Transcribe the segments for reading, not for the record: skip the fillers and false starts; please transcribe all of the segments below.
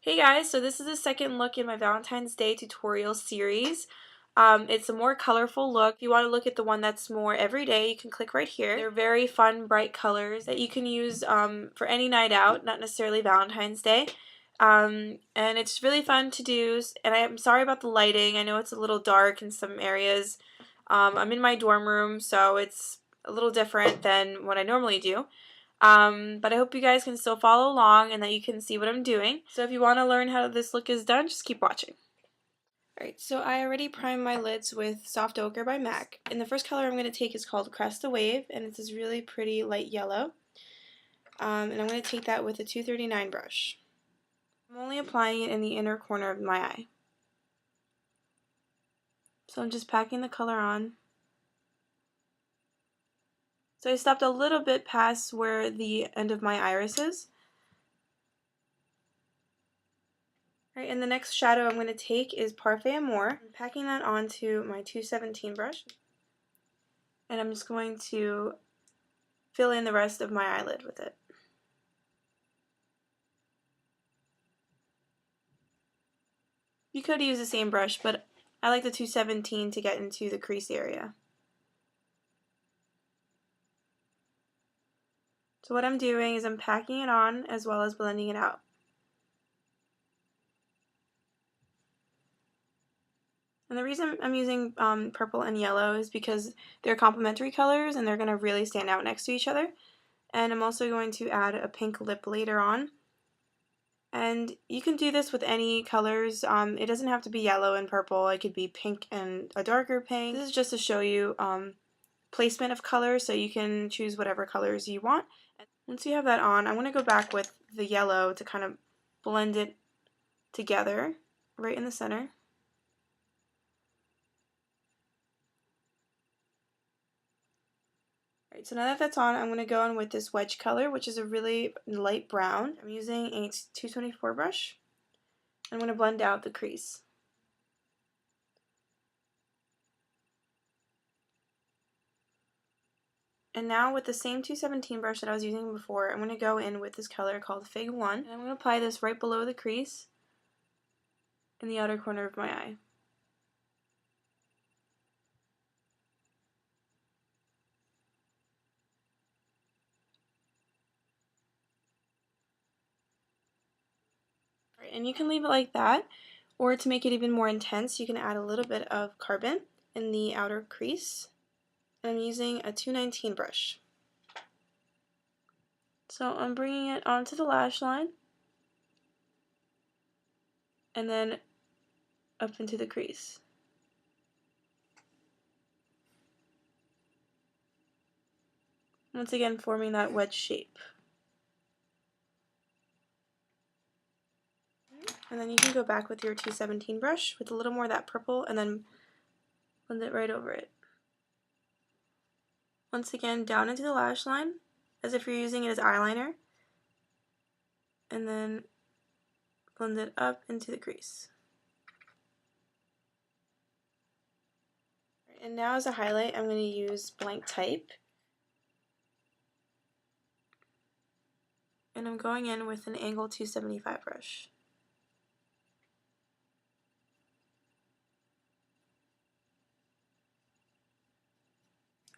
Hey guys, so this is the second look in my Valentine's Day tutorial series. It's a more colorful look. If you want to look at the one that's more everyday, you can click right here. They're very fun, bright colors that you can use for any night out, not necessarily Valentine's Day. And it's really fun to do, and I'm sorry about the lighting. I know it's a little dark in some areas. I'm in my dorm room, so it's a little different than what I normally do. But I hope you guys can still follow along and that you can see what I'm doing. So if you want to learn how this look is done, just keep watching. Alright, so I already primed my lids with Soft Ochre by MAC. And the first color I'm going to take is called Crest a Wave, and it's this really pretty light yellow. And I'm going to take that with a 239 brush. I'm only applying it in the inner corner of my eye. So I'm just packing the color on. So I stopped a little bit past where the end of my iris is. Alright, and the next shadow I'm going to take is Parfait Amour. I'm packing that onto my 217 brush. And I'm just going to fill in the rest of my eyelid with it. You could use the same brush, but I like the 217 to get into the crease area. So what I'm doing is I'm packing it on as well as blending it out. And the reason I'm using purple and yellow is because they're complementary colors and they're going to really stand out next to each other. And I'm also going to add a pink lip later on. And you can do this with any colors. It doesn't have to be yellow and purple. It could be pink and a darker pink. This is just to show you placement of colors, so you can choose whatever colors you want. Once you have that on, I'm going to go back with the yellow to kind of blend it together right in the center. Alright, so now that that's on, I'm going to go in with this wedge color, which is a really light brown. I'm using a 224 brush. I'm going to blend out the crease. And now with the same 217 brush that I was using before, I'm going to go in with this color called Fig 1. And I'm going to apply this right below the crease in the outer corner of my eye. And you can leave it like that, or to make it even more intense, you can add a little bit of carbon in the outer crease. And I'm using a 219 brush. So I'm bringing it onto the lash line and then up into the crease. Once again, forming that wedge shape. And then you can go back with your 217 brush with a little more of that purple and then blend it right over it. Once again, down into the lash line as if you're using it as eyeliner, and then blend it up into the crease. And now as a highlight, I'm going to use Blank Type. And I'm going in with an angle 275 brush.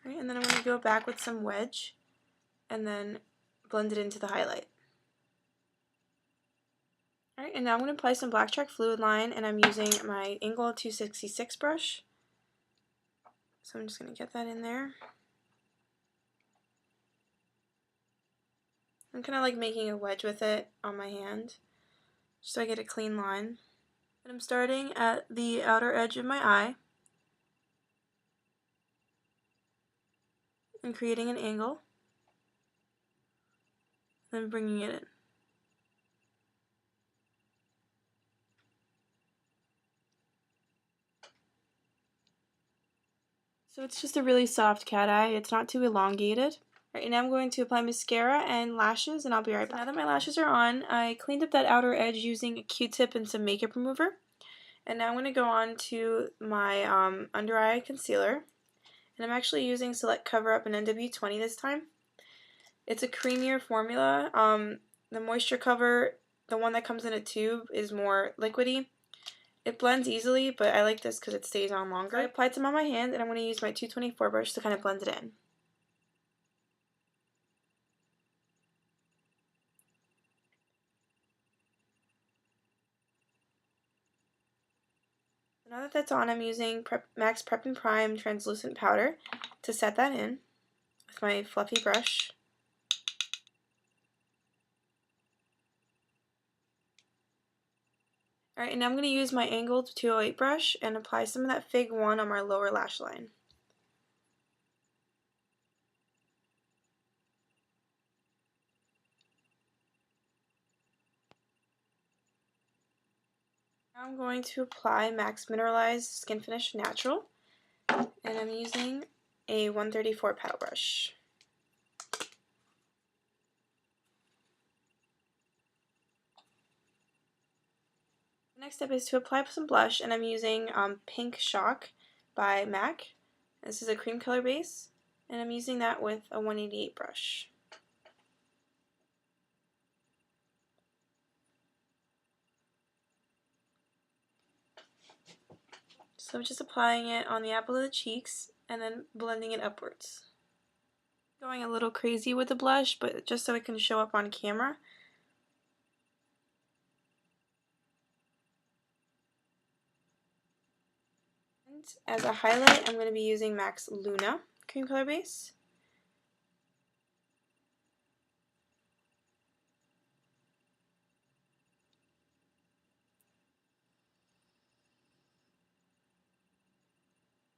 Alright, and then I'm going to go back with some wedge and then blend it into the highlight. Alright, and now I'm going to apply some black chalk fluid line, and I'm using my angle 266 brush. So I'm just going to get that in there. I'm kind of like making a wedge with it on my hand, just so I get a clean line. And I'm starting at the outer edge of my eye and creating an angle, then bringing it in. So it's just a really soft cat eye. It's not too elongated. Alright, now I'm going to apply mascara and lashes, and I'll be right back. Now that my lashes are on, I cleaned up that outer edge using a Q-tip and some makeup remover. And now I'm going to go on to my under eye concealer. And I'm actually using Select Cover Up in NW20 this time. It's a creamier formula. The moisture cover the one that comes in a tube is more liquidy. It blends easily, but I like this because it stays on longer. So I applied some on my hand, and I'm going to use my 224 brush to kind of blend it in. Now that that's on, I'm using MAC Prep and Prime translucent powder to set that in with my fluffy brush. Alright, and now I'm going to use my angled 208 brush and apply some of that Fig 1 on my lower lash line. Now I'm going to apply MAC's Mineralized Skin Finish Natural, and I'm using a 134 paddle brush. The next step is to apply some blush, and I'm using Pink Shock by MAC. This is a cream color base, and I'm using that with a 188 brush. So I'm just applying it on the apple of the cheeks and then blending it upwards. Going a little crazy with the blush, but just so it can show up on camera. And as a highlight, I'm going to be using MAC's Luna cream color base.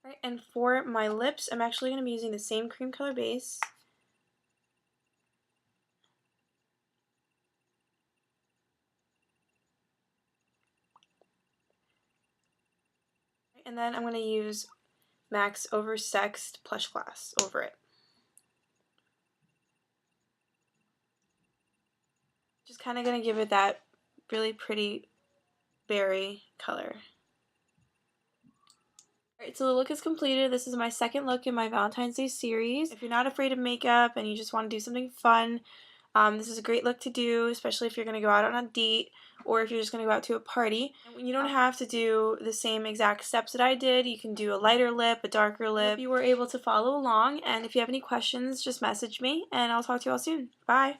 Right, and for my lips, I'm actually going to be using the same cream color base. And then I'm going to use MAC's Oversexed Plush Glass over it. Just kind of going to give it that really pretty berry color. Alright, so the look is completed. This is my second look in my Valentine's Day series. If you're not afraid of makeup and you just want to do something fun, this is a great look to do, especially if you're going to go out on a date or if you're just going to go out to a party. And you don't have to do the same exact steps that I did. You can do a lighter lip, a darker lip. I hope you were able to follow along, and if you have any questions, just message me, and I'll talk to you all soon. Bye!